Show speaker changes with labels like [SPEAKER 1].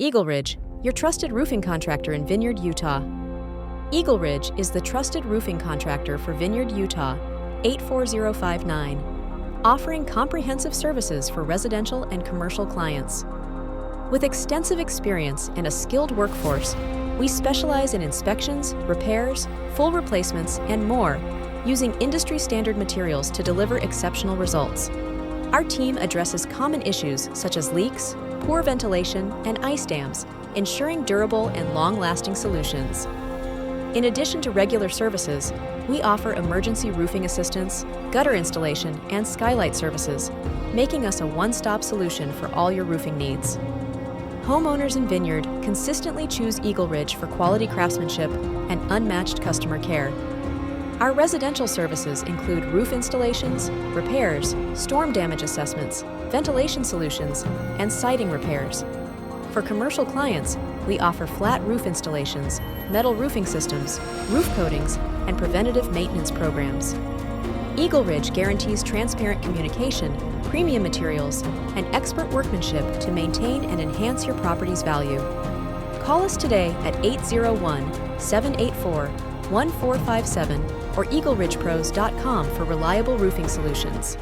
[SPEAKER 1] EagleRidge, your trusted roofing contractor in Vineyard, Utah. EagleRidge is the trusted roofing contractor for Vineyard, Utah, 84059, offering comprehensive services for residential and commercial clients. With extensive experience and a skilled workforce, we specialize in inspections, repairs, full replacements, and more, using industry-standard materials to deliver exceptional results. Our team addresses common issues such as leaks, poor ventilation, and ice dams, ensuring durable and long-lasting solutions. In addition to regular services, we offer emergency roofing assistance, gutter installation, and skylight services, making us a one-stop solution for all your roofing needs. Homeowners in Vineyard consistently choose EagleRidge for quality craftsmanship and unmatched customer care. Our residential services include roof installations, repairs, storm damage assessments, ventilation solutions, and siding repairs. For commercial clients, we offer flat roof installations, metal roofing systems, roof coatings, and preventative maintenance programs. EagleRidge guarantees transparent communication, premium materials, and expert workmanship to maintain and enhance your property's value. Call us today at 801-784-1457 or EagleRidgePros.com for reliable roofing solutions.